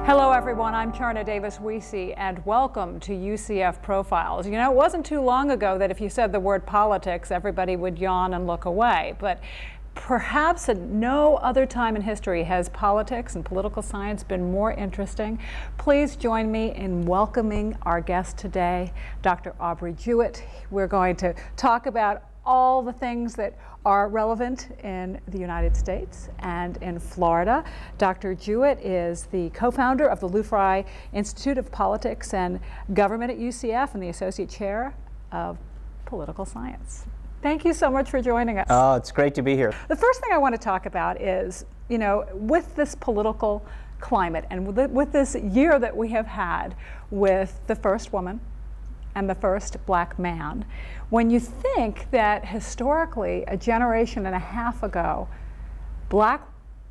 Hello everyone, I'm Charna Weise and welcome to UCF Profiles. You know, it wasn't too long ago that if you said the word politics, everybody would yawn and look away. But perhaps at no other time in history has politics and political science been more interesting. Please join me in welcoming our guest today, Dr. Aubrey Jewett. We're going to talk about all the things that are relevant in the United States and in Florida. Dr. Jewett is the co-founder of the Lou Frye Institute of Politics and Government at UCF and the Associate Chair of Political Science. Thank you so much for joining us. Oh, it's great to be here. The first thing I want to talk about is, you know, with this political climate and with this year that we have had with the first woman and the first black man, when you think that historically, a generation and a half ago, black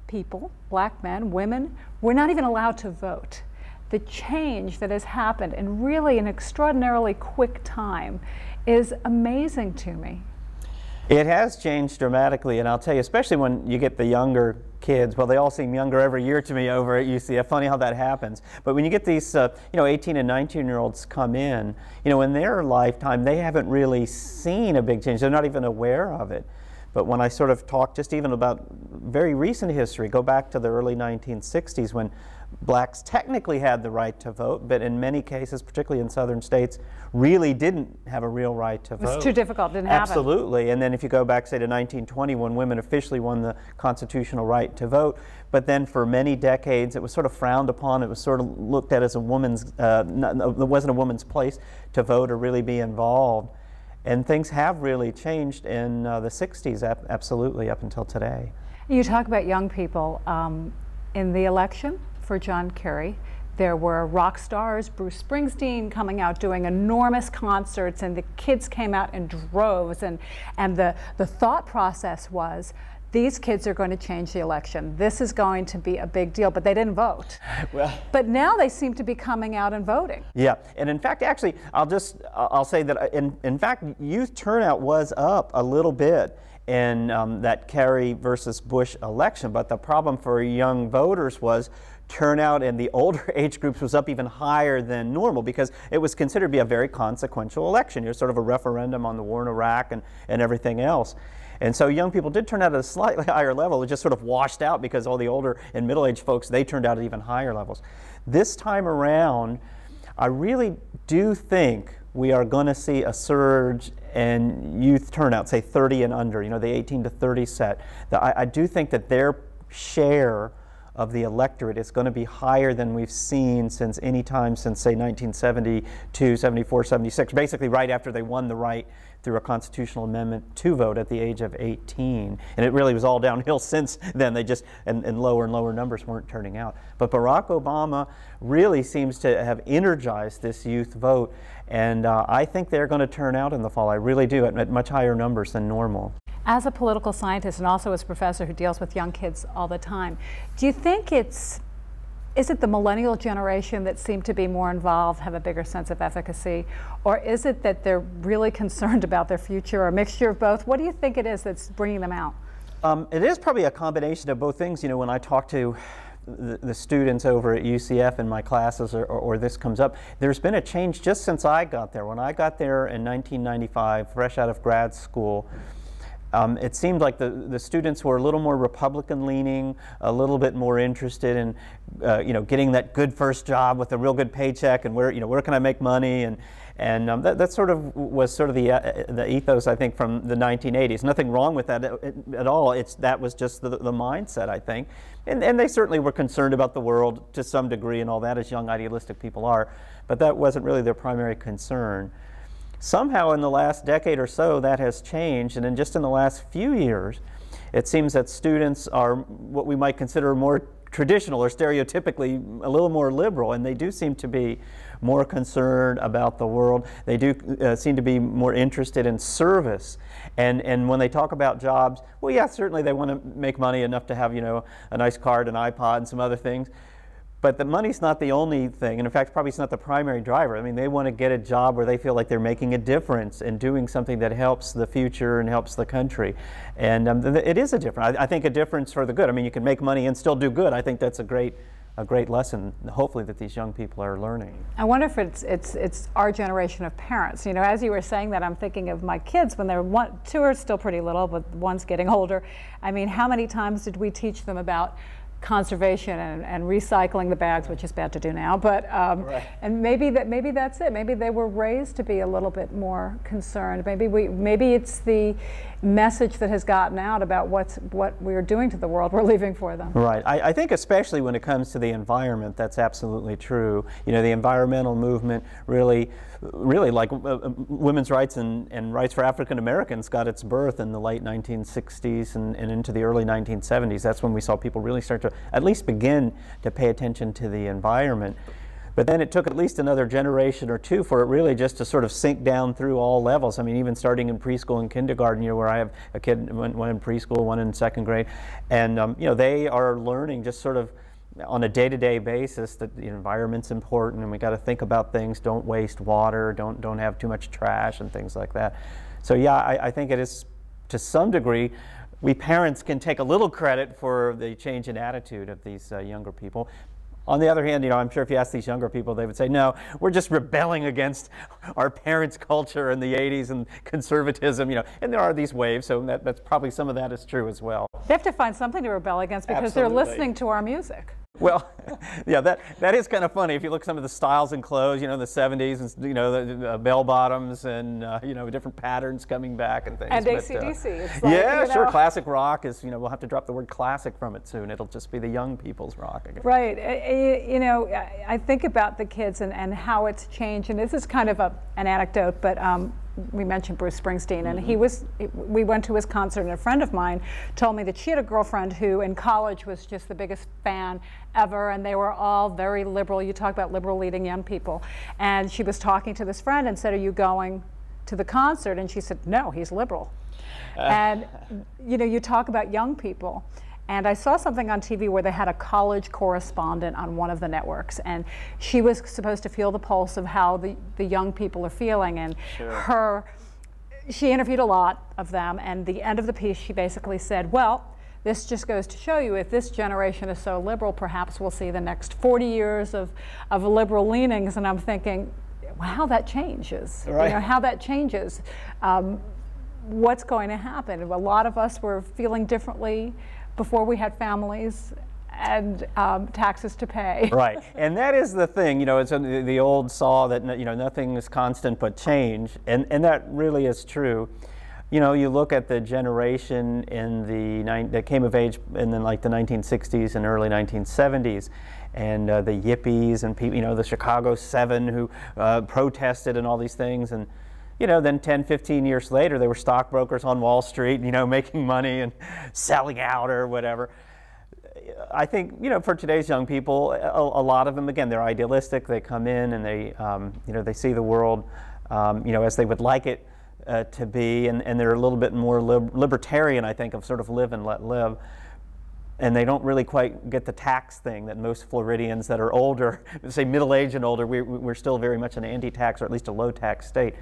people, black men, women, were not even allowed to vote. The change that has happened in really an extraordinarily quick time is amazing to me. It has changed dramatically, and I'll tell you, especially when you get the younger kids, well, they all seem younger every year to me over at UCF. Funny how that happens. But when you get these, 18 and 19-year-olds come in, in their lifetime, they haven't really seen a big change. They're not even aware of it. But when I sort of talk just even about very recent history, go back to the early 1960s when blacks technically had the right to vote, but in many cases, particularly in southern states, really didn't have a real right to vote. It was too difficult, didn't happen. Absolutely. And then if you go back, say, to 1920, when women officially won the constitutional right to vote, but then for many decades it was sort of frowned upon. It was sort of looked at as a woman's, it wasn't a woman's place to vote or really be involved. And things have really changed in the 60s, absolutely, up until today. You talk about young people. In the election for John Kerry, there were rock stars, Bruce Springsteen coming out doing enormous concerts, and the kids came out in droves, and the thought process was, these kids are going to change the election. This is going to be a big deal, but they didn't vote. Well, but now they seem to be coming out and voting. Yeah, and in fact, actually, I'll say that in fact, youth turnout was up a little bit in that Kerry versus Bush election, but the problem for young voters was turnout in the older age groups was up even higher than normal because it was considered to be a very consequential election. It was sort of a referendum on the war in Iraq and everything else. And so young people did turn out at a slightly higher level. It just sort of washed out because all the older and middle-aged folks, they turned out at even higher levels. This time around, I really do think we are going to see a surge in youth turnout, say 30 and under, the 18 to 30 set. I do think that their share of the electorate is going to be higher than we've seen since any time since, say, 1972, 74, 76, basically right after they won the right through a constitutional amendment to vote at the age of 18. And it really was all downhill since then. They just, and lower and lower numbers weren't turning out. But Barack Obama really seems to have energized this youth vote, and I think they're going to turn out in the fall. I really do, at much higher numbers than normal. As a political scientist and also as a professor who deals with young kids all the time, do you think is it the millennial generation that seem to be more involved, have a bigger sense of efficacy, or is it that they're really concerned about their future, or a mixture of both? What do you think it is that's bringing them out? It is probably a combination of both things. When I talk to the students over at UCF in my classes or this comes up, there's been a change just since I got there. When I got there in 1995, fresh out of grad school, it seemed like the students were a little more Republican-leaning, a little bit more interested in, getting that good first job with a real good paycheck, and where can I make money, and that sort of was sort of the ethos, I think, from the 1980s. Nothing wrong with that at all. That was just the mindset, I think, and they certainly were concerned about the world to some degree and all that, as young idealistic people are, but that wasn't really their primary concern. Somehow in the last decade or so that has changed, and in just in the last few years it seems that students are what we might consider more traditional or stereotypically a little more liberal, and they do seem to be more concerned about the world. They do seem to be more interested in service, and when they talk about jobs, well, yeah, certainly they want to make money enough to have a nice car, an iPod, and some other things. But the money's not the only thing, and in fact, probably it's not the primary driver. I mean, they want to get a job where they feel like they're making a difference and doing something that helps the future and helps the country. And it is a difference. I think a difference for the good. I mean, you can make money and still do good. I think that's a great a great lesson, hopefully, that these young people are learning. I wonder if it's our generation of parents. You know, as you were saying that, I'm thinking of my kids when they're two are still pretty little, but one's getting older. I mean, how many times did we teach them about conservation and recycling the bags, which is bad to do now, but right. And maybe that's it. Maybe they were raised to be a little bit more concerned. Maybe it's the message that has gotten out about what we're doing to the world we're leaving for them. Right. I think especially when it comes to the environment, that's absolutely true. You know, the environmental movement really like women's rights and rights for African Americans got its birth in the late 1960s and into the early 1970s. That's when we saw people really start to at least begin to pay attention to the environment. But then it took at least another generation or two for it really just to sort of sink down through all levels. I mean, even starting in preschool and kindergarten, you know, where I have a kid, one in preschool, one in second grade, and you know, they are learning just sort of on a day-to-day basis that the environment's important, and we got to think about things. Don't waste water. Don't have too much trash and things like that. So yeah, I think it is, to some degree, we parents can take a little credit for the change in attitude of these younger people. On the other hand, you know, I'm sure if you ask these younger people, they would say, no, we're just rebelling against our parents' culture in the 80s and conservatism, you know, and there are these waves, so that's probably some of that is true as well. They have to find something to rebel against because Absolutely. They're listening to our music. Well, yeah, that is kind of funny. If you look at some of the styles and clothes, you know, in the 70s, and, you know, the bell bottoms and, you know, different patterns coming back and things. And AC/DC. It's like, yeah, you know, sure. Classic rock is, you know, we'll have to drop the word classic from it soon. It'll just be the young people's rock again. Right. You know, I think about the kids and how it's changed. And this is kind of an anecdote, but we mentioned Bruce Springsteen, and we went to his concert, and a friend of mine told me that she had a girlfriend who in college was just the biggest fan ever, and they were all very liberal. You talk about liberal leading young people. And she was talking to this friend and said, are you going to the concert? And she said, no, he's liberal. And you know, you talk about young people. And I saw something on TV where they had a college correspondent on one of the networks, and she was supposed to feel the pulse of how the young people are feeling. And sure. She interviewed a lot of them, and the end of the piece she basically said, well, this just goes to show you, if this generation is so liberal, perhaps we'll see the next 40 years of liberal leanings. And I'm thinking, wow, that changes. Right. You know, how that changes. What's going to happen? A lot of us were feeling differently before we had families and taxes to pay. Right, and that is the thing, you know, it's the old saw that, you know, nothing is constant but change, and that really is true. You know, you look at the generation that came of age in the 1960s and early 1970s, and the yippies and people, you know, the Chicago 7 who protested and all these things, and you know, then 10, 15 years later, they were stockbrokers on Wall Street, you know, making money and selling out or whatever. I think, you know, for today's young people, a lot of them, again, they're idealistic. They come in and they, you know, they see the world, you know, as they would like it to be, and they're a little bit more libertarian, I think, of sort of live and let live. And they don't really quite get the tax thing that most Floridians that are older, say middle-aged and older, we're still very much an anti-tax or at least a low-tax state.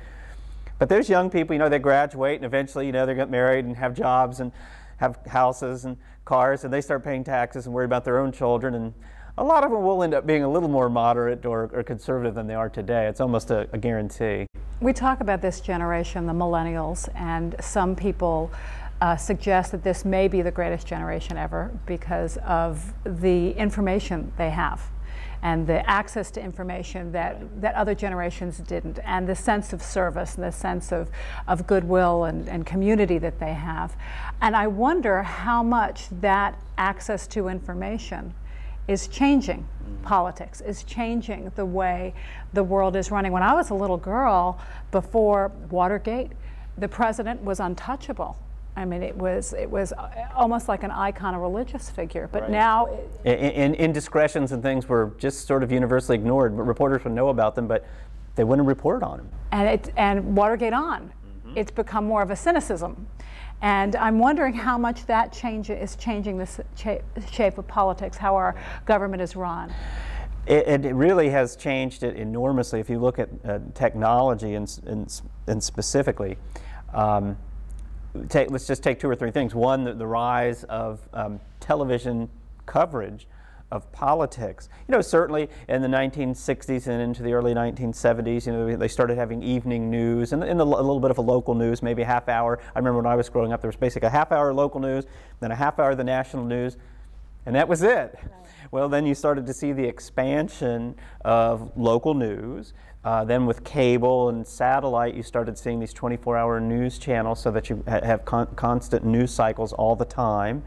But there's young people, you know, they graduate and eventually, you know, they get married and have jobs and have houses and cars, and they start paying taxes and worry about their own children. And a lot of them will end up being a little more moderate or conservative than they are today. It's almost a guarantee. We talk about this generation, the millennials, and some people suggest that this may be the greatest generation ever because of the information they have and the access to information that other generations didn't, and the sense of service and the sense of goodwill and community that they have. And I wonder how much that access to information is changing politics, is changing the way the world is running. When I was a little girl, before Watergate, the president was untouchable. I mean, it was almost like an icon, a religious figure. But now, indiscretions and things were just sort of universally ignored. But reporters would know about them, but they wouldn't report on them. And Watergate on, it's become more of a cynicism. And I'm wondering how much that is changing the shape of politics, how our government is run. It really has changed it enormously. If you look at technology and specifically. Let's just take two or three things. One, the rise of television coverage of politics. You know, certainly in the 1960s and into the early 1970s, you know, they started having evening news and a little bit of a local news, maybe a half hour. I remember when I was growing up, there was basically a half hour local news, then a half hour of the national news, and that was it. Right. Well, then you started to see the expansion of local news. Then with cable and satellite, you started seeing these 24-hour news channels so that you have constant news cycles all the time.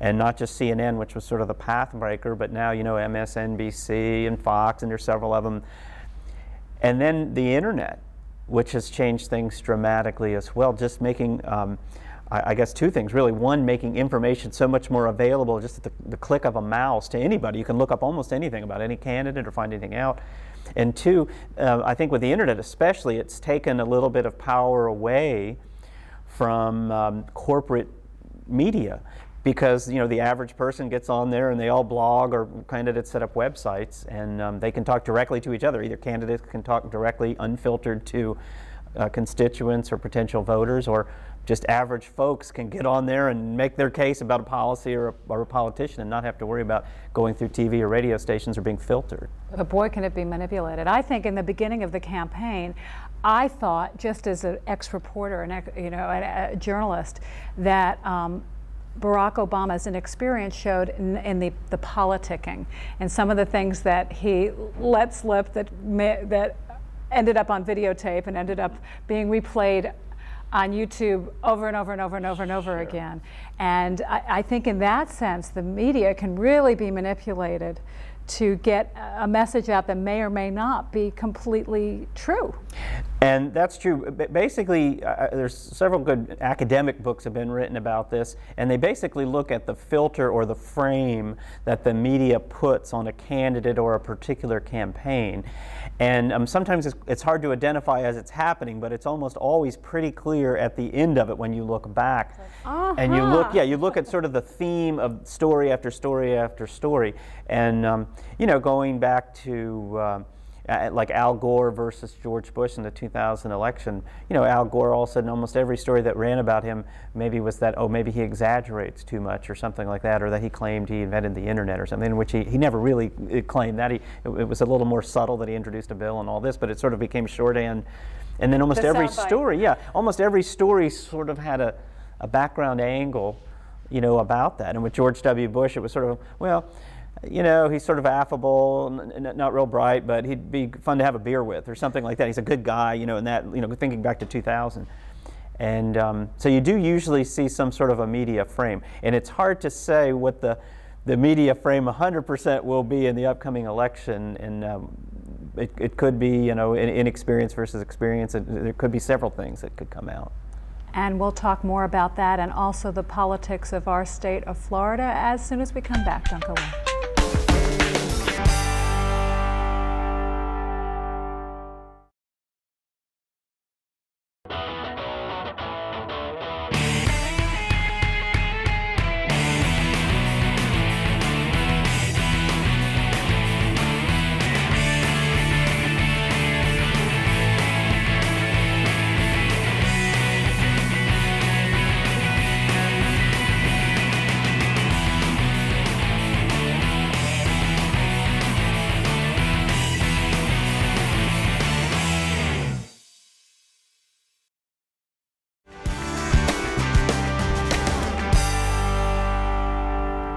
And not just CNN, which was sort of the path breaker, but now, you know, MSNBC and Fox, and there's several of them. And then the internet, which has changed things dramatically as well, just making, I guess, two things, really. One, making information so much more available just at the click of a mouse to anybody. You can look up almost anything about any candidate or find anything out. And two, I think with the internet especially, it's taken a little bit of power away from corporate media. Because, you know, the average person gets on there and they all blog, or candidates set up websites, and they can talk directly to each other. Either candidates can talk directly, unfiltered, to constituents or potential voters, or just average folks can get on there and make their case about a policy or a politician and not have to worry about going through TV or radio stations or being filtered. But boy, can it be manipulated. I think in the beginning of the campaign, I thought, just as an ex-reporter and a journalist, that Barack Obama's inexperience showed in the politicking and some of the things that he let slip that ended up on videotape and ended up being replayed on YouTube over and over and over and over and over again. And I think in that sense, the media can really be manipulated to get a message out that may or may not be completely true. And that's true. Basically, there's several good academic books have been written about this, and they basically look at the filter or the frame that the media puts on a candidate or a particular campaign. And sometimes it's hard to identify as it's happening, but it's almost always pretty clear at the end of it when you look back. And you look at sort of the theme of story after story after story. And you know, going back to like Al Gore versus George Bush in the 2000 election, you know, Al Gore all of a sudden, almost every story that ran about him maybe was that, oh, maybe he exaggerates too much or something like that, or that he claimed he invented the internet or something, which he never really claimed that. It was a little more subtle that he introduced a bill and all this, but it sort of became shorthand. And then almost every story, almost every story sort of had a background angle, you know, about that. And with George W. Bush, it was sort of, well, you know, he's sort of affable, not real bright, but he'd be fun to have a beer with or something like that. He's a good guy, you know, and that, you know, thinking back to 2000. And so you do usually see some sort of a media frame. And it's hard to say what the media frame 100% will be in the upcoming election. And it could be, you know, inexperience versus experience. There could be several things that could come out. And we'll talk more about that and also the politics of our state of Florida as soon as we come back. Don't go away.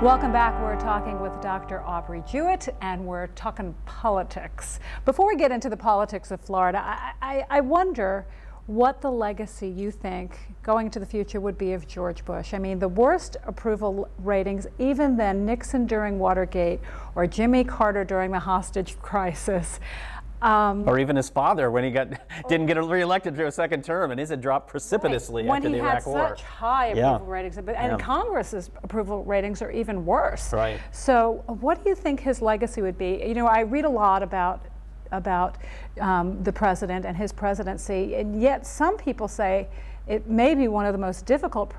Welcome back. We're talking with Dr. Aubrey Jewett, and we're talking politics. Before we get into the politics of Florida, I wonder what the legacy you think going into the future would be of George Bush. I mean, the worst approval ratings, even then, Nixon during Watergate or Jimmy Carter during the hostage crisis. Or even his father when he didn't get reelected for a second term, and his had dropped precipitously after the Iraq War. When he had such high approval ratings, and Congress's approval ratings are even worse. Right. So what do you think his legacy would be? You know, I read a lot about the president and his presidency, and yet some people say it may be one of the most difficult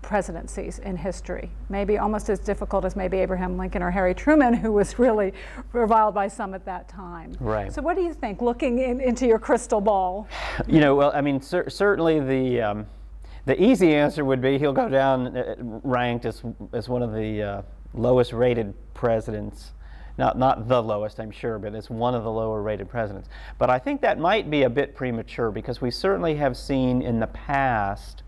presidencies in history, maybe almost as difficult as maybe Abraham Lincoln or Harry Truman, who was really reviled by some at that time. Right. So what do you think, looking into your crystal ball? You know, well, I mean, certainly the easy answer would be he'll go down ranked as one of the lowest rated presidents Not the lowest, I'm sure, but it's one of the lower rated presidents. But I think that might be a bit premature, because we certainly have seen in the past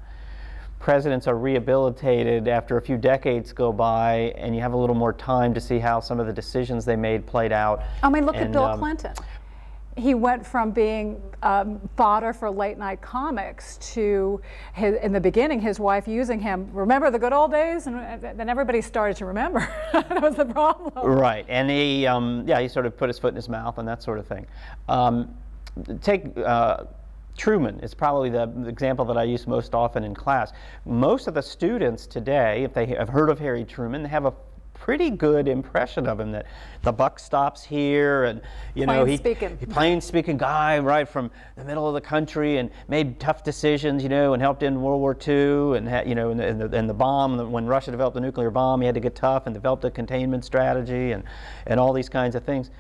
presidents are rehabilitated after a few decades go by, and you have a little more time to see how some of the decisions they made played out. I mean, look at Bill Clinton. He went from being fodder for late night comics to, in the beginning, his wife using him. Remember the good old days? And then everybody started to remember. That was the problem. Right, and he, he sort of put his foot in his mouth and that sort of thing. Take Truman is probably the example that I use most often in class. Most of the students today, if they have heard of Harry Truman, they have a pretty good impression of him, that the buck stops here, and he's plain speaking guy right from the middle of the country, and made tough decisions, and helped in World War II, and and the bomb, when Russia developed the nuclear bomb, he had to get tough and developed a containment strategy and all these kinds of things.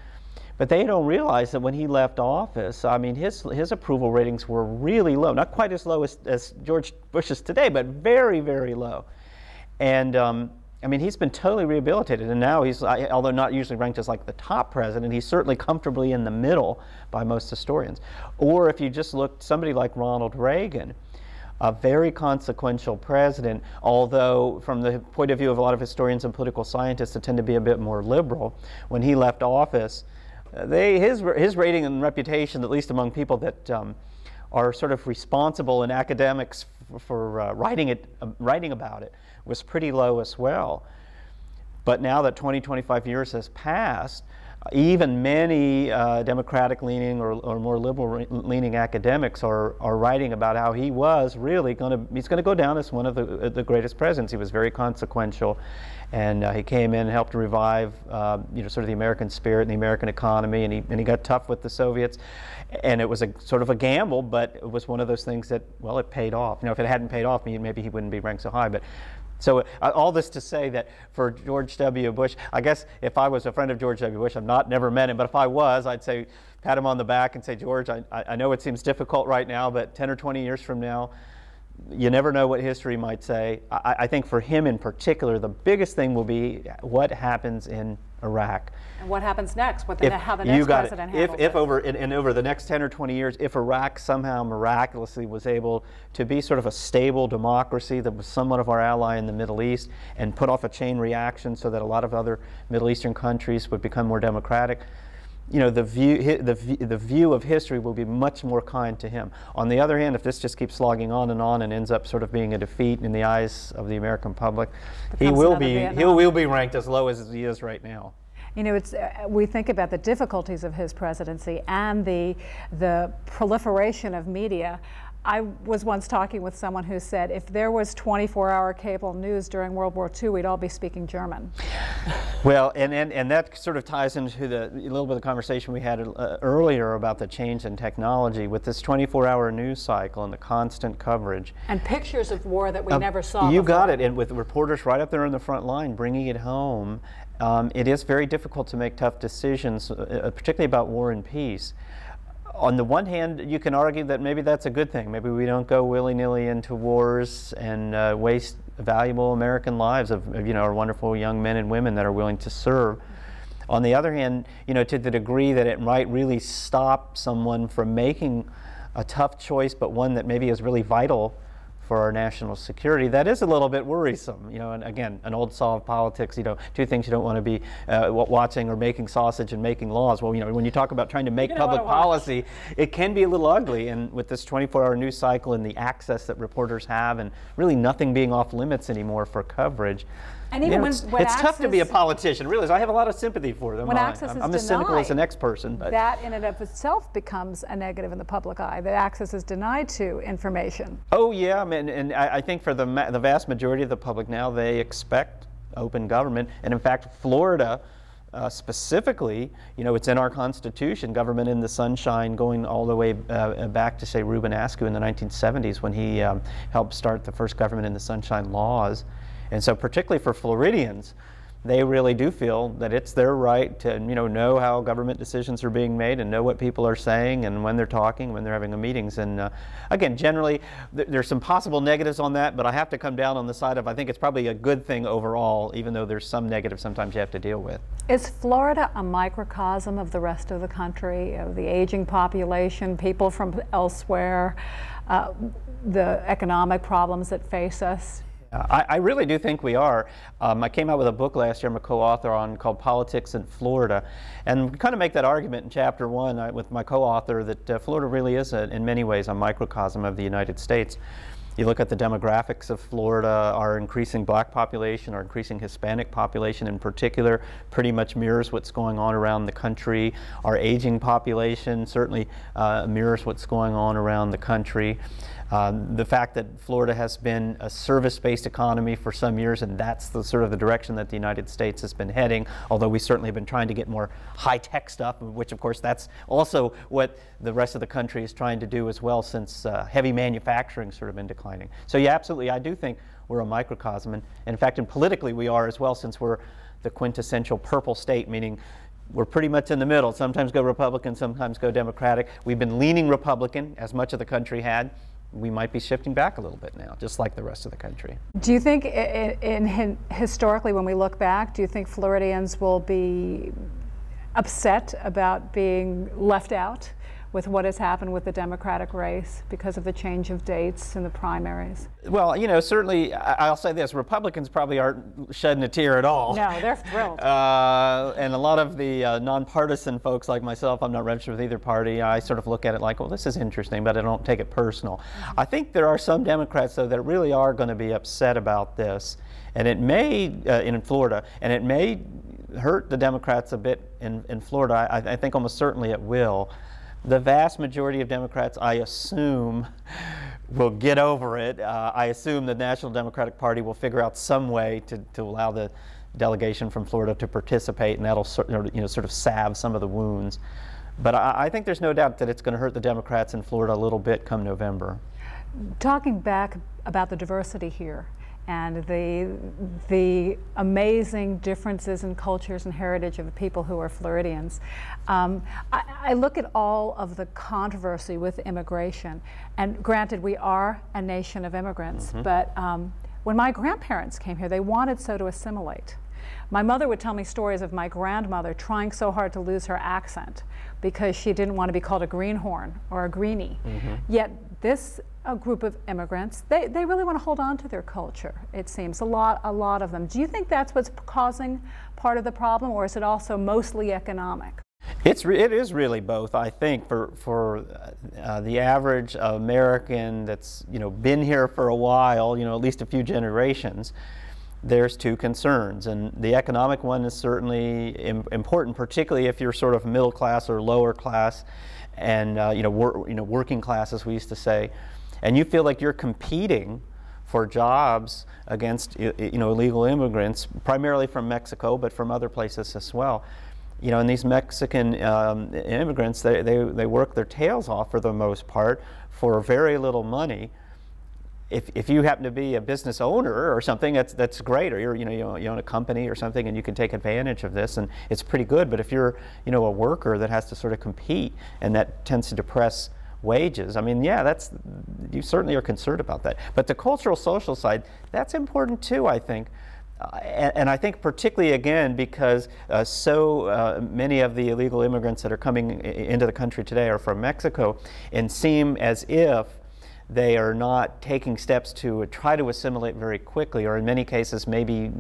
But they don't realize that when he left office, I mean, his approval ratings were really low. Not quite as low as George Bush's today, but very, very low. And I mean, he's been totally rehabilitated, and now he's, although not usually ranked as like the top president, he's certainly comfortably in the middle by most historians. Or if you just look, somebody like Ronald Reagan, a very consequential president, although from the point of view of a lot of historians and political scientists that tend to be a bit more liberal, when he left office, his rating and reputation, at least among people that are sort of responsible in academics for writing about it, was pretty low as well. But now that 25 years has passed, even many Democratic-leaning or more liberal-leaning academics are writing about how he was really he's going to go down as one of the greatest presidents. He was very consequential, and he came in and helped revive sort of the American spirit and the American economy, and he got tough with the Soviets. And it was a sort of a gamble, but it was one of those things that, well, it paid off. If it hadn't paid off, maybe he wouldn't be ranked so high. But so all this to say that for George W. Bush, I guess if I was a friend of George W. Bush, never met him, but if I was, I'd say, pat him on the back and say, George, I know it seems difficult right now, but 10 or 20 years from now, you never know what history might say. I think for him in particular, the biggest thing will be what happens in Iraq. And what happens next? How the next president handles it. Over the next 10 or 20 years, if Iraq somehow miraculously was able to be sort of a stable democracy that was somewhat of our ally in the Middle East and put off a chain reaction so that a lot of other Middle Eastern countries would become more democratic, the view of history will be much more kind to him. On the other hand, if this just keeps slogging on and ends up sort of being a defeat in the eyes of the American public, he will be ranked as low as he is right now. We think about the difficulties of his presidency and the proliferation of media. I was once talking with someone who said if there was 24-hour cable news during World War II, we'd all be speaking German. Well, and that sort of ties into a little bit of the conversation we had earlier about the change in technology with this 24-hour news cycle and the constant coverage. And pictures of war that we never saw You before. got it, and with reporters right up there in the front line bringing it home, it is very difficult to make tough decisions, particularly about war and peace. On the one hand, you can argue that maybe that's a good thing. Maybe we don't go willy-nilly into wars and waste valuable American lives of our wonderful young men and women that are willing to serve. On the other hand, to the degree that it might really stop someone from making a tough choice, but one that maybe is really vital for our national security, that is a little bit worrisome. And again, an old saw of politics, two things you don't want to be watching or making sausage and making laws. Well, when you talk about trying to make public policy, it can be a little ugly. And with this 24-hour news cycle and the access that reporters have and really nothing being off limits anymore for coverage, and even when it's tough to be a politician. Realize I have a lot of sympathy for them. When access is I'm as cynical as the next person. But that in and of itself becomes a negative in the public eye. That access is denied to information. Oh yeah, and I think for the vast majority of the public now, they expect open government. And in fact, Florida specifically, it's in our Constitution, government in the sunshine, going all the way back to, say, Reuben Askew in the 1970s when he helped start the first government in the sunshine laws. And so particularly for Floridians, they really do feel that it's their right to, know how government decisions are being made and know what people are saying and when they're talking, when they're having meetings. And again, generally, there's some possible negatives on that, but I have to come down on the side of I think it's probably a good thing overall, even though there's some negatives sometimes you have to deal with. Is Florida a microcosm of the rest of the country, of the aging population, people from elsewhere, the economic problems that face us? I really do think we are. I came out with a book last year I'm a co-author on called Politics in Florida, and we kind of make that argument in chapter 1 with my co-author that Florida really is, in many ways, a microcosm of the United States. You look at the demographics of Florida, our increasing black population, our increasing Hispanic population in particular, pretty much mirrors what's going on around the country. Our aging population certainly mirrors what's going on around the country. The fact that Florida has been a service-based economy for some years, and that's the sort of the direction that the United States has been heading, although we certainly have been trying to get more high-tech stuff, which of course that's also what the rest of the country is trying to do as well, since heavy manufacturing sort of been declining. So yeah, absolutely, I do think we're a microcosm, and in fact, and politically we are as well, since we're the quintessential purple state, meaning we're pretty much in the middle. Sometimes go Republican, sometimes go Democratic. We've been leaning Republican, as much of the country had. We might be shifting back a little bit now, just like the rest of the country. Do you think, historically, when we look back, do you think Floridians will be upset about being left out with what has happened with the Democratic race because of the change of dates and the primaries? Well, certainly, I'll say this, Republicans probably aren't shedding a tear at all. No, they're thrilled. And a lot of the nonpartisan folks like myself, I'm not registered with either party, I sort of look at it like, well, this is interesting, but I don't take it personal. I think there are some Democrats, though, that really are going to be upset about this. And it may, in Florida, and it may hurt the Democrats a bit in Florida. I think almost certainly it will. The vast majority of Democrats, I assume, will get over it. I assume the National Democratic Party will figure out some way to allow the delegation from Florida to participate, and that'll sort of salve some of the wounds. But I think there's no doubt that it's going to hurt the Democrats in Florida a little bit come November. Talking back about the diversity here, and the amazing differences in cultures and heritage of the people who are Floridians. I look at all of the controversy with immigration, and granted, we are a nation of immigrants, but when my grandparents came here, they wanted so to assimilate. My mother would tell me stories of my grandmother trying so hard to lose her accent because she didn't want to be called a greenhorn or a greenie. Yet this group of immigrants, they really want to hold on to their culture, it seems, a lot of them. Do you think that's what's causing part of the problem, or is it also mostly economic? It is really both, I think, for the average American that's been here for a while, at least a few generations. There's two concerns, and the economic one is certainly important, particularly if you're sort of middle class or lower class, and working class, as we used to say, and you feel like you're competing for jobs against illegal immigrants, primarily from Mexico, but from other places as well. And these Mexican immigrants, they work their tails off for the most part for very little money. If you happen to be a business owner or something, that's great, or you own a company or something, and you can take advantage of this, and it's pretty good. But if you're a worker that has to sort of compete, and that tends to depress wages, I mean, yeah, you certainly are concerned about that. But the cultural social side, that's important too, I think. And I think particularly, again, because so many of the illegal immigrants that are coming into the country today are from Mexico, and seem as if they are not taking steps to try to assimilate very quickly, or in many cases, maybe,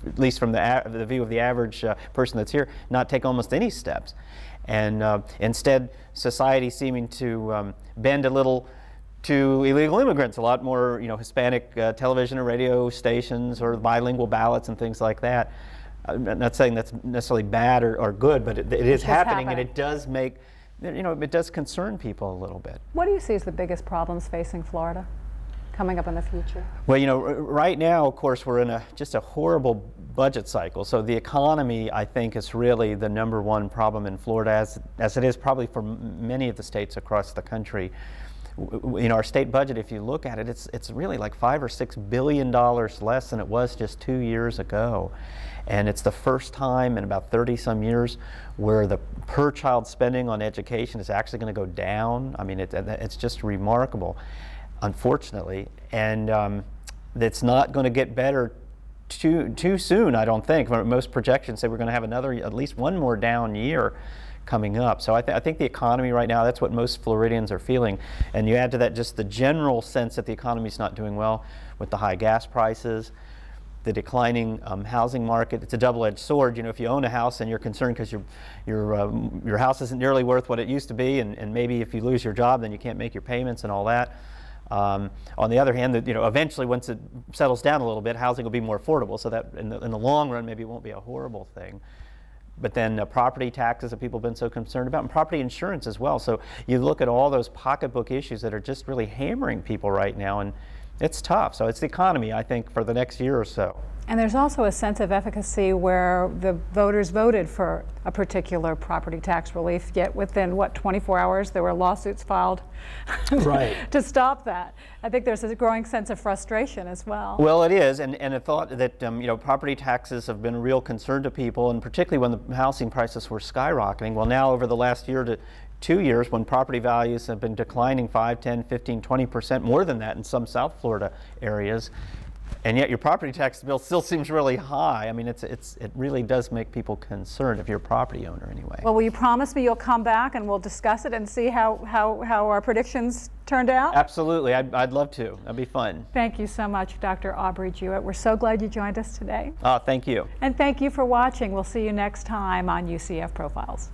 at least from the view of the average person that's here, not take almost any steps. And instead, society seeming to bend a little to illegal immigrants, a lot more Hispanic television and radio stations, or bilingual ballots and things like that. I'm not saying that's necessarily bad or good, but it is happening, and it does make, it does concern people a little bit. What do you see as the biggest problems facing Florida coming up in the future? Well, right now, of course, we're in just a horrible budget cycle. So the economy, I think, is really the #1 problem in Florida, as it is probably for many of the states across the country. in our state budget, if you look at it, it's really like $5 or $6 billion less than it was just 2 years ago. And it's the first time in about 30-some years where the per child spending on education is actually going to go down. I mean, it's just remarkable, unfortunately. And it's not going to get better too soon, I don't think. Most projections say we're going to have at least one more down year coming up. So I think the economy right now, that's what most Floridians are feeling. And you add to that just the general sense that the economy's not doing well with the high gas prices, the declining housing market. It's a double-edged sword. You know, if you own a house and you're concerned because your house isn't nearly worth what it used to be, and maybe if you lose your job, then you can't make your payments and all that. On the other hand, you know, eventually once it settles down a little bit, housing will be more affordable. So that in the long run, maybe it won't be a horrible thing. But then property taxes that people have been so concerned about, and property insurance as well. So you look at all those pocketbook issues that are just really hammering people right now, and it's tough. So it's the economy, I think, for the next year or so. And there's also a sense of efficacy where the voters voted for a particular property tax relief, yet within, what, 24 hours there were lawsuits filed right. to stop that. I think there's a growing sense of frustration as well. Well, it is, and a thought that you know, property taxes have been a real concern to people, and particularly when the housing prices were skyrocketing. Well, now over the last year to 2 years, when property values have been declining 5, 10, 15, 20%, more than that in some South Florida areas, and yet your property tax bill still seems really high. I mean, it really does make people concerned if you're a property owner anyway. Well, will you promise me you'll come back and we'll discuss it and see how our predictions turned out? Absolutely. I'd love to. That'd be fun. Thank you so much, Dr. Aubrey Jewett. We're so glad you joined us today. Thank you. And thank you for watching. We'll see you next time on UCF Profiles.